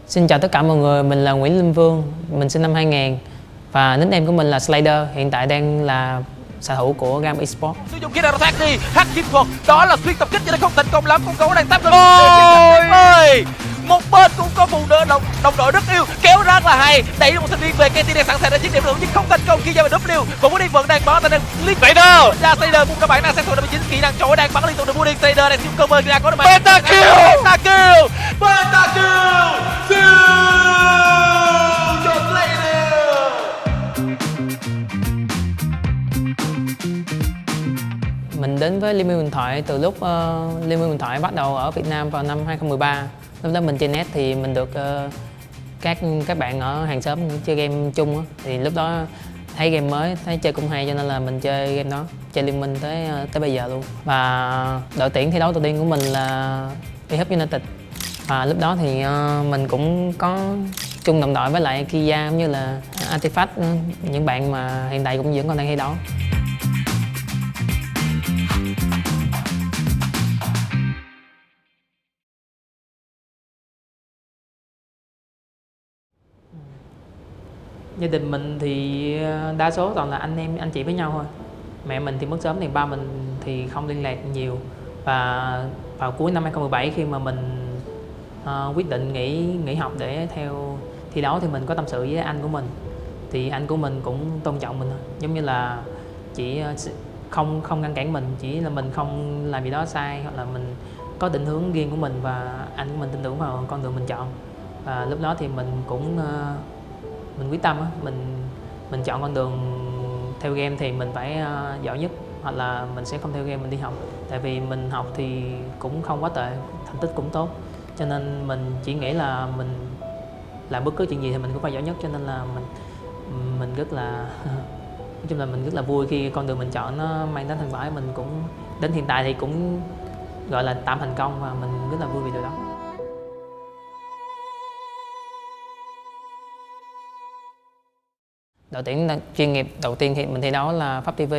Xin chào tất cả mọi người, mình là Nguyễn Linh Vương, mình sinh năm 2000 và nickname của mình là Slader, hiện tại đang là xạ thủ của Gam Esports. Sử dụng kỹ năng thoát đi, hack kim thuật, đó là xuyên tập kích cho nên không thành công lắm, con gấu đang táp lên. Ôi! Một bên cũng có phụ nữ đồng đội rất yêu, kéo rất là hay, đẩy một thành viên về, KT đang sẵn sàng để chiếm điểm lượng nhưng không thành công khi ra về W, còn Pudding vẫn đang bắn, đang liên vậy đâu. Ra Slader cũng các bạn đang sang thủ 19, kỹ năng trội đang bắn liên tục được Pudding, Slader đang siêu cover kỹ năng có được mà. Beta kill, beta kill, siêu cho Slader. Mình đến với Liên minh huyền thoại từ lúc Liên minh huyền thoại bắt đầu ở Việt Nam vào năm 2013. Lúc đó mình chơi net thì mình được các bạn ở hàng xóm chơi game chung á, thì lúc đó thấy game mới, thấy chơi cũng hay cho nên là mình chơi game đó, chơi Liên minh tới bây giờ luôn. Và đội tuyển thi đấu đầu tiên của mình là eHub United. Và lúc đó thì mình cũng có chung đồng đội với lại Kia cũng như là Artifact, những bạn mà hiện tại cũng vẫn còn đang thi đấu. Gia đình mình thì đa số toàn là anh chị với nhau thôi. Mẹ mình thì mất sớm, thì ba mình thì không liên lạc nhiều. Và vào cuối năm 2017 khi mà mình quyết định nghỉ học để theo thi đấu thì mình có tâm sự với anh của mình. Thì anh của mình cũng tôn trọng mình thôi, giống như là chỉ không ngăn cản mình, chỉ là mình không làm gì đó sai hoặc là mình có định hướng riêng của mình và anh của mình tin tưởng vào con đường mình chọn. Và lúc đó thì mình cũng mình quyết tâm á, mình chọn con đường theo game thì mình phải giỏi nhất, hoặc là mình sẽ không theo game, mình đi học. Tại vì mình học thì cũng không quá tệ, thành tích cũng tốt, cho nên mình chỉ nghĩ là mình làm bất cứ chuyện gì thì mình cũng phải giỏi nhất, cho nên là mình rất là nói chung là mình rất là vui khi con đường mình chọn nó mang đến thành quả. Mình cũng đến hiện tại thì cũng gọi là tạm thành công và mình rất là vui vì điều đó. Đội tuyển chuyên nghiệp đầu tiên thì mình thi đấu là Pháp TV,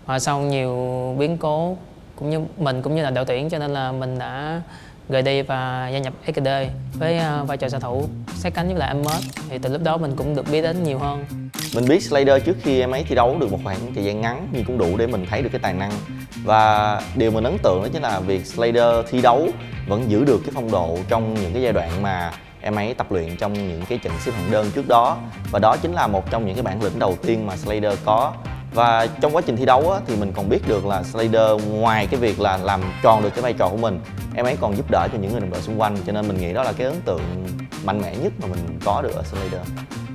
và sau nhiều biến cố cũng như là đội tuyển, cho nên là mình đã rời đi và gia nhập SKD với vai trò xạ thủ sát cánh với lại Amos. Thì từ lúc đó mình cũng được biết đến nhiều hơn. Mình biết Slader trước khi em ấy thi đấu được một khoảng thời gian ngắn nhưng cũng đủ để mình thấy được cái tài năng. Và điều mình ấn tượng đó chính là việc Slader thi đấu vẫn giữ được cái phong độ trong những cái giai đoạn mà em ấy tập luyện trong những cái trận xếp hạng đơn trước đó. Và đó chính là một trong những cái bản lĩnh đầu tiên mà Slader có. Và trong quá trình thi đấu á, thì mình còn biết được là Slader ngoài cái việc là làm tròn được cái vai trò của mình, em ấy còn giúp đỡ cho những người đồng đội xung quanh, cho nên mình nghĩ đó là cái ấn tượng mạnh mẽ nhất mà mình có được ở Slader.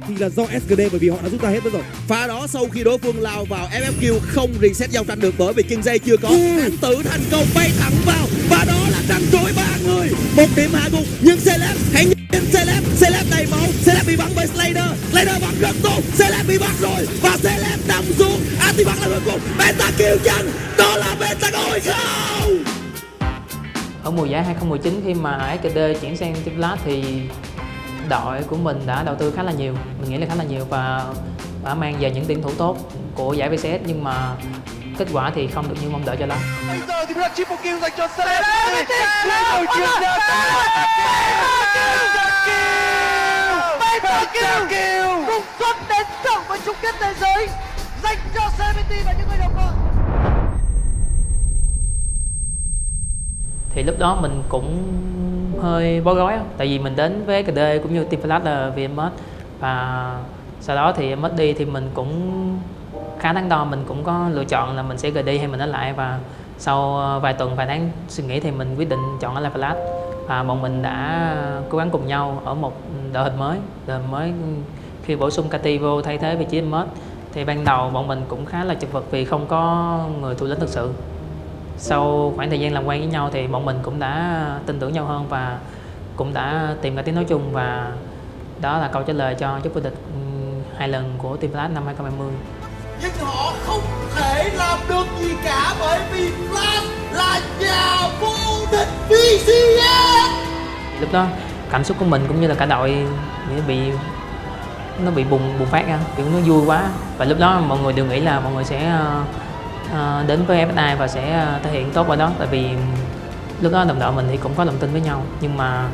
Thì là do SKD, bởi vì họ đã rút ra hết rồi. Pha đó sau khi đối phương lao vào FFQ không reset giao tranh được bởi vì chân dây chưa có. Hắn tử thành công bay thẳng vào và đó là trăng trối ba người. Một điểm hạ gục nhưng Celeb, hãy nhìn Celeb đầy máu, Celeb bị bắn bởi Slader bắn rất tốt, Celeb bị bắn rồi và Celeb nằm xuống. Artifact là người cùng, Beta kill chân, đó là Beta ôi không. Ở mùa giải 2019 khi mà SKD chuyển sang Team Flash thì đội của mình đã đầu tư khá là nhiều, mình nghĩ là khá là nhiều, và mang về những tuyển thủ tốt của giải VCS, nhưng mà kết quả thì không được như mong đợi cho lắm. Bây giờ thì là triple kill dành cho Celeb. Beta kill cùng xuất đến thẳng với chung kết thế giới dành cho CMT và những người đồng đội. Thì lúc đó mình cũng hơi bối rối, tại vì mình đến với SKD cũng như Team Flash là vì Amos, và sau đó thì Amos đi thì mình cũng khá đắn đo, mình cũng có lựa chọn là mình sẽ rời đi hay mình ở lại. Và sau vài tháng suy nghĩ thì mình quyết định chọn ở lại Flash, và bọn mình đã cố gắng cùng nhau ở một đội hình mới khi bổ sung KT vô thay thế vị trí Amos. Thì ban đầu bọn mình cũng khá là chật vật vì không có người thủ lĩnh thực sự. Sau khoảng thời gian làm quen với nhau thì bọn mình cũng đã tin tưởng nhau hơn và cũng đã tìm ra tiếng nói chung, và đó là câu trả lời cho chức vô địch 2 lần của Team Flash năm 2020. Nhưng họ không thể làm được gì cả bởi vì Flash là nhà vô địch VCS. Lúc đó cảm xúc của mình cũng như là cả đội nó bị bùng phát ra, kiểu nó vui quá, và lúc đó mọi người đều nghĩ là mọi người sẽ đến với FSI và sẽ thể hiện tốt ở đó, tại vì lúc đó đồng đội mình thì cũng có lòng tin với nhau. Nhưng mà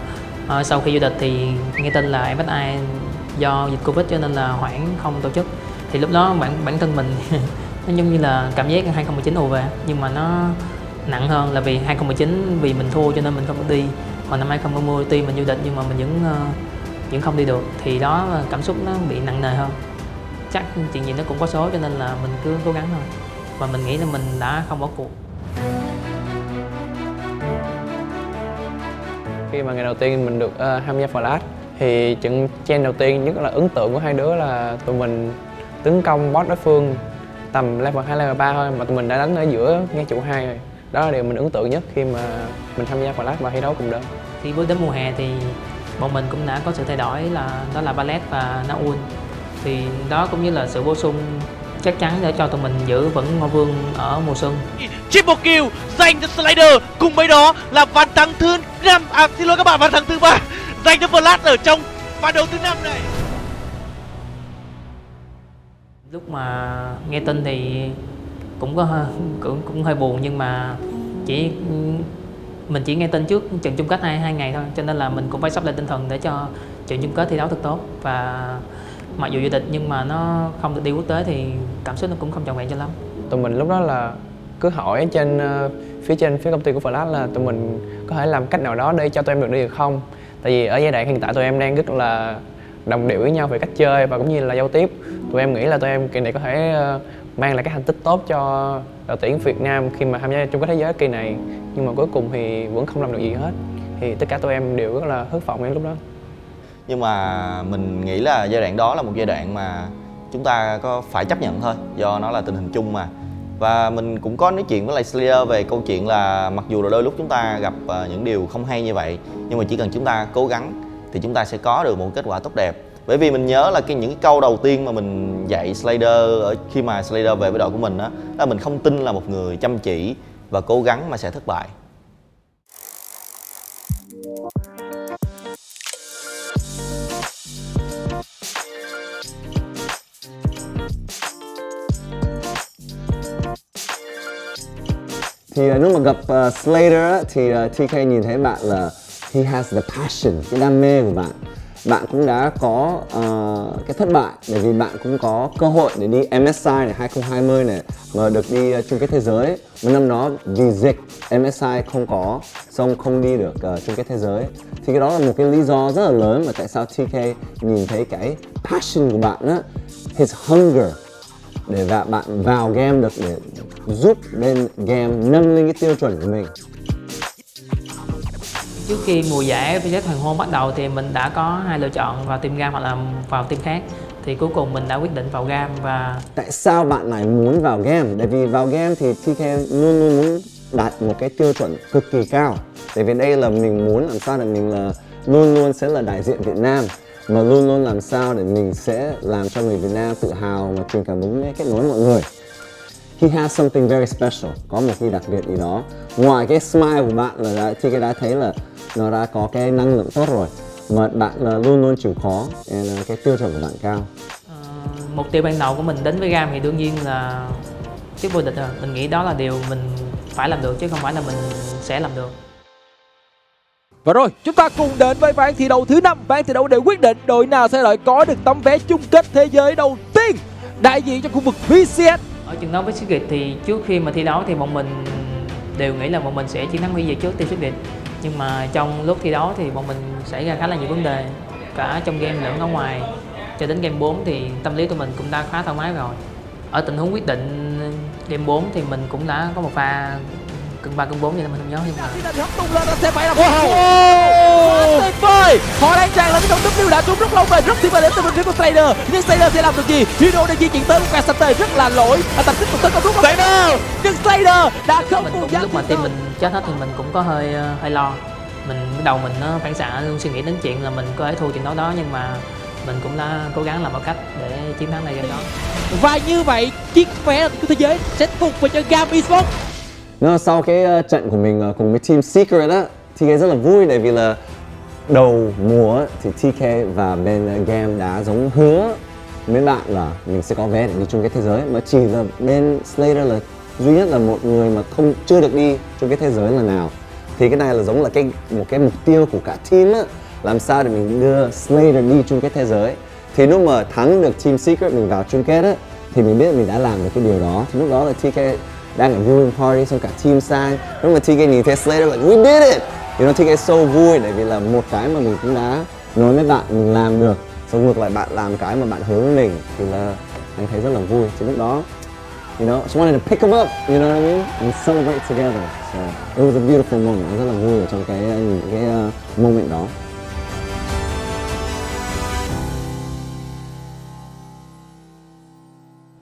Sau khi vô địch thì nghe tin là MSI do dịch Covid cho nên là hoãn không tổ chức. Thì lúc đó bản thân mình nó giống như là cảm giác 2019 ùa về, nhưng mà nó nặng hơn là vì 2019 vì mình thua cho nên mình không được đi. Còn năm 2020 tuy mình vô địch nhưng mà mình vẫn không đi được, thì đó cảm xúc nó bị nặng nề hơn. Chắc chuyện gì nó cũng có số cho nên là mình cứ cố gắng thôi, và mình nghĩ là mình đã không bỏ cuộc. Khi mà ngày đầu tiên mình được tham gia Flash thì trận chen đầu tiên nhất là ấn tượng của hai đứa là tụi mình tấn công boss đối phương tầm level 2, level 3 thôi mà tụi mình đã đánh ở giữa ngay trụ 2 rồi. Đó là điều mình ấn tượng nhất khi mà mình tham gia Flash và thi đấu cùng đơn. Khi bước đến mùa hè thì bọn mình cũng đã có sự thay đổi, đó là Ballet và Naul. Thì đó cũng như là sự bổ sung chắc chắn để cho tụi mình giữ vững ngôi vương ở mùa xuân. Triple kill dành cho Slider, cùng với đó là bàn thắng thứ 5, xin lỗi các bạn, bàn thắng thứ 3 dành cho Flash ở trong ván đấu thứ 5 này. Lúc mà nghe tin thì cũng hơi buồn, nhưng mà mình chỉ nghe tin trước trận chung kết 2 ngày thôi, cho nên là mình cũng phải sắp lại tinh thần để cho trận chung kết thi đấu thật tốt. Và mặc dù vô địch nhưng mà nó không được đi quốc tế thì cảm xúc nó cũng không trọn vẹn cho lắm. Tụi mình lúc đó là cứ hỏi phía công ty của Flash là tụi mình có thể làm cách nào đó để cho tụi em được đi được không. Tại vì ở giai đoạn hiện tại tụi em đang rất là đồng điệu với nhau về cách chơi và cũng như là giao tiếp. Tụi em nghĩ là tụi em kỳ này có thể mang lại cái thành tích tốt cho đội tuyển Việt Nam khi mà tham gia chung kết thế giới kỳ này, nhưng mà cuối cùng thì vẫn không làm được gì hết. Thì tất cả tụi em đều rất là thất vọng ngay lúc đó. Nhưng mà mình nghĩ là giai đoạn đó là một giai đoạn mà chúng ta có phải chấp nhận thôi, do nó là tình hình chung mà. Và mình cũng có nói chuyện với lại Slayer về câu chuyện là mặc dù là đôi lúc chúng ta gặp những điều không hay như vậy, nhưng mà chỉ cần chúng ta cố gắng thì chúng ta sẽ có được một kết quả tốt đẹp. Bởi vì mình nhớ là những cái câu đầu tiên mà mình dạy Slayer khi mà Slayer về với đội của mình đó là mình không tin là một người chăm chỉ và cố gắng mà sẽ thất bại. Thì lúc mà gặp Slater thì TK nhìn thấy bạn là he has the passion, cái đam mê của bạn. Bạn cũng đã có cái thất bại, bởi vì bạn cũng có cơ hội để đi MSI này 2020 này, mà được đi chung kết thế giới. Một năm đó vì dịch MSI không có, xong không đi được chung kết thế giới. Thì cái đó là một cái lý do rất là lớn mà tại sao TK nhìn thấy cái passion của bạn á, his hunger, để bạn vào game được để giúp bên game nâng lên cái tiêu chuẩn của mình. Trước khi mùa giải VZ Hoàng Hôn bắt đầu thì mình đã có 2 lựa chọn vào team GAM hoặc là vào team khác. Thì cuối cùng mình đã quyết định vào GAM. Và tại sao bạn lại muốn vào game? Tại vì vào game thì TK luôn luôn muốn đạt một cái tiêu chuẩn cực kỳ cao. Tại vì đây là mình muốn làm sao để mình là luôn luôn sẽ là đại diện Việt Nam, mà luôn luôn làm sao để mình sẽ làm cho người Việt Nam tự hào và truyền cảm hứng kết nối mọi người. He has something very special, có một cái đặc biệt gì đó. Ngoài cái smile của bạn là TK đã thấy là nó đã có cái năng lượng tốt rồi, mà bạn là luôn luôn chịu khó, cái tiêu chuẩn của bạn cao. Mục tiêu ban đầu của mình đến với GAM thì đương nhiên là chức vô địch rồi. Mình nghĩ đó là điều mình phải làm được chứ không phải là mình sẽ làm được. Và rồi, chúng ta cùng đến với ván thi đấu thứ 5, ván thi đấu để quyết định đội nào sẽ lại có được tấm vé chung kết thế giới đầu tiên đại diện cho khu vực VCS. Ở trận đấu với Secret thì trước khi mà thi đấu thì bọn mình đều nghĩ là bọn mình sẽ chiến thắng hủy diệt trước team Secret. Nhưng mà trong lúc thi đấu thì bọn mình xảy ra khá là nhiều vấn đề, cả trong game lẫn ở ngoài. Cho đến game 4 thì tâm lý của mình cũng đã khá thoải mái rồi. Ở tình huống quyết định game 4 thì mình cũng đã có một pha cân 3 cân 4 vậy nên mình không nhớ, nhưng mà tung lên nó sẽ phải là tuyệt vời. Họ đang tràn lên cái trong W đã trúng rất lâu về, rất tuyệt vời đến từ bên phía của Slayer. Nhưng Slayer sẽ làm được gì? Hero đang di chuyển tới một cái sante rất là lỗi, tập kích một tấn công rút của Slayer. Nhưng Slayer đã không mình cũng lúc mà team mình chết hết thì mình cũng có hơi lo. Mình đầu mình nó phản xạ luôn suy nghĩ đến chuyện là mình có thể thua trận đấu đó, nhưng mà mình cũng đã cố gắng làm mọi cách để chiến thắng lại game đó. Và như vậy chiếc vé của thế giới sẽ thuộc về cho GAM Esports. Nó sau cái trận của mình cùng với Team Secret á, TK rất là vui, tại vì là đầu mùa thì TK và bên game đã giống hứa với bạn là mình sẽ có vé để đi chung kết thế giới, mà chỉ là bên Slater là duy nhất là một người mà chưa được đi chung kết thế giới lần nào. Thì cái này là giống là một cái mục tiêu của cả team á, làm sao để mình đưa Slater đi chung kết thế giới. Thì lúc mà thắng được Team Secret, mình vào chung kết á, thì mình biết mình đã làm được cái điều đó. Thì lúc đó là TK đang ở viewing party, xong cả team sang. Lúc mà TK nhìn thấy Slater like we did it, TK so vui, tại vì là một cái mà mình cũng đã nói với bạn mình làm được, xong ngược lại bạn làm cái mà bạn hướng với mình, thì là anh thấy rất là vui. Thì lúc đó just wanted to pick him up, you know what I mean, and celebrate together. So it was a beautiful moment. Anh rất là vui ở trong cái moment đó.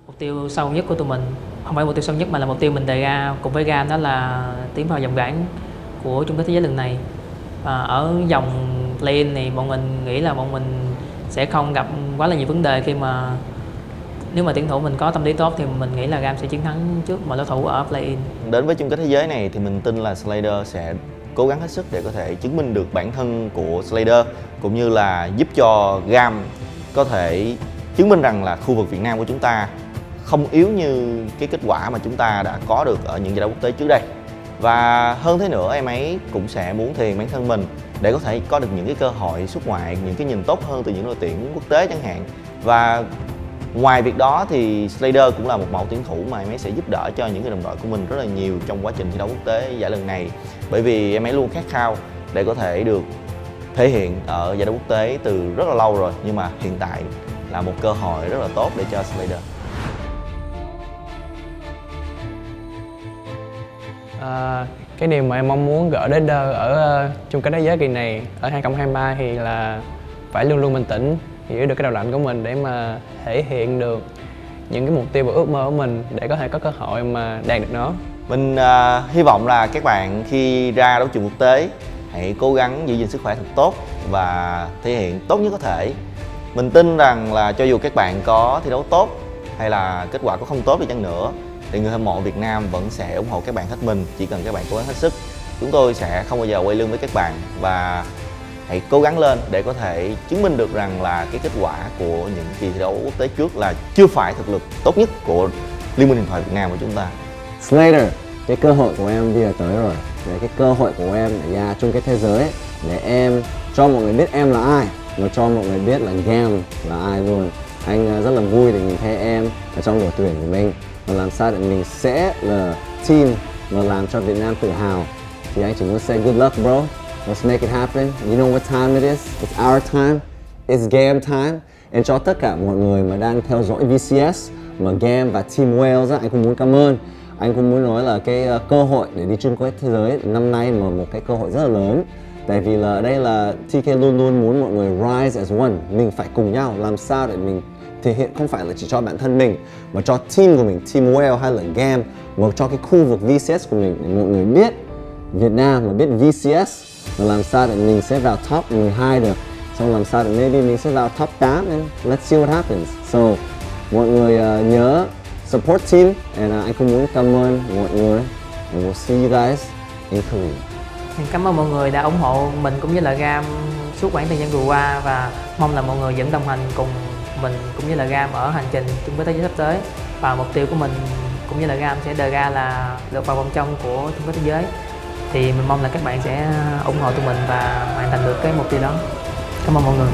Mục tiêu sâu nhất của tụi mình, không phải mục tiêu sâu nhất mà là mục tiêu mình đề ra cùng với GAM, đó là tiến vào vòng bảng của chung kết thế giới lần này. Và ở vòng play-in này bọn mình nghĩ là bọn mình sẽ không gặp quá là nhiều vấn đề, khi mà nếu mà tuyển thủ mình có tâm lý tốt thì mình nghĩ là GAM sẽ chiến thắng trước mọi đối thủ ở play-in. Đến với chung kết thế giới này thì mình tin là Slater sẽ cố gắng hết sức để có thể chứng minh được bản thân của Slater, cũng như là giúp cho GAM có thể chứng minh rằng là khu vực Việt Nam của chúng ta không yếu như cái kết quả mà chúng ta đã có được ở những giải đấu quốc tế trước đây. Và hơn thế nữa, em ấy cũng sẽ muốn thể hiện bản thân mình để có thể có được những cái cơ hội xuất ngoại, những cái nhìn tốt hơn từ những đội tuyển quốc tế chẳng hạn. Và ngoài việc đó thì Slater cũng là một mẫu tuyển thủ mà em ấy sẽ giúp đỡ cho những cái đồng đội của mình rất là nhiều trong quá trình thi đấu quốc tế giải lần này. Bởi vì em ấy luôn khát khao để có thể được thể hiện ở giải đấu quốc tế từ rất là lâu rồi, nhưng mà hiện tại là một cơ hội rất là tốt để cho Slater. Cái điều mà em mong muốn gỡ đến ở chung kết thế giới kỳ này ở 2023 thì là phải luôn luôn bình tĩnh, hiểu được cái đầu lạnh của mình để mà thể hiện được những cái mục tiêu và ước mơ của mình để có thể có cơ hội mà đạt được nó. Mình hy vọng là các bạn khi ra đấu trường quốc tế hãy cố gắng giữ gìn sức khỏe thật tốt và thể hiện tốt nhất có thể. Mình tin rằng là cho dù các bạn có thi đấu tốt hay là kết quả có không tốt đi chăng nữa thì người hâm mộ Việt Nam vẫn sẽ ủng hộ các bạn hết mình, chỉ cần các bạn cố gắng hết sức. Chúng tôi sẽ không bao giờ quay lưng với các bạn và hãy cố gắng lên để có thể chứng minh được rằng là cái kết quả của những kỳ thi đấu quốc tế trước là chưa phải thực lực tốt nhất của Liên minh Huyền thoại Việt Nam của chúng ta. Slater, cái cơ hội của em bây giờ tới rồi. Để cái cơ hội của em để ra chung kết thế giới ấy, để em cho mọi người biết em là ai và cho mọi người biết là GAM là ai luôn. Anh rất là vui để nhìn thấy em ở trong đội tuyển của mình và làm sao để mình sẽ là team và làm cho Việt Nam tự hào. Thì anh chỉ muốn say good luck bro. Let's make it happen. You know what time it is? It's our time. It's GAM time. And cho tất cả mọi người mà đang theo dõi VCS mà GAM và Team Wales á, anh cũng muốn cảm ơn. Anh cũng muốn nói là cái cơ hội để đi chung kết thế giới năm nay mà một cái cơ hội rất là lớn. Tại vì là ở đây là TK luôn luôn muốn mọi người rise as one. Mình phải cùng nhau làm sao để mình thể hiện không phải là chỉ cho bản thân mình mà cho team của mình, Team Wales hay là GAM, và cho cái khu vực VCS của mình để mọi người biết Việt Nam và biết VCS và làm sao để mình sẽ vào top 12 được, xong làm sao để maybe mình sẽ vào top 8 and let's see what happens. So mọi người nhớ support team and anh cũng muốn cảm ơn mọi người and we'll see you guys in Korea. Cảm ơn mọi người đã ủng hộ mình cũng như là GAM suốt khoảng thời gian vừa qua và mong là mọi người vẫn đồng hành cùng mình cũng như là GAM ở hành trình chung kết thế giới sắp tới. Và mục tiêu của mình cũng như là GAM sẽ đề ra là được vào vòng trong của chung kết thế giới. Thì mình mong là các bạn sẽ ủng hộ tụi mình và hoàn thành được cái mục tiêu đó. Cảm ơn mọi người.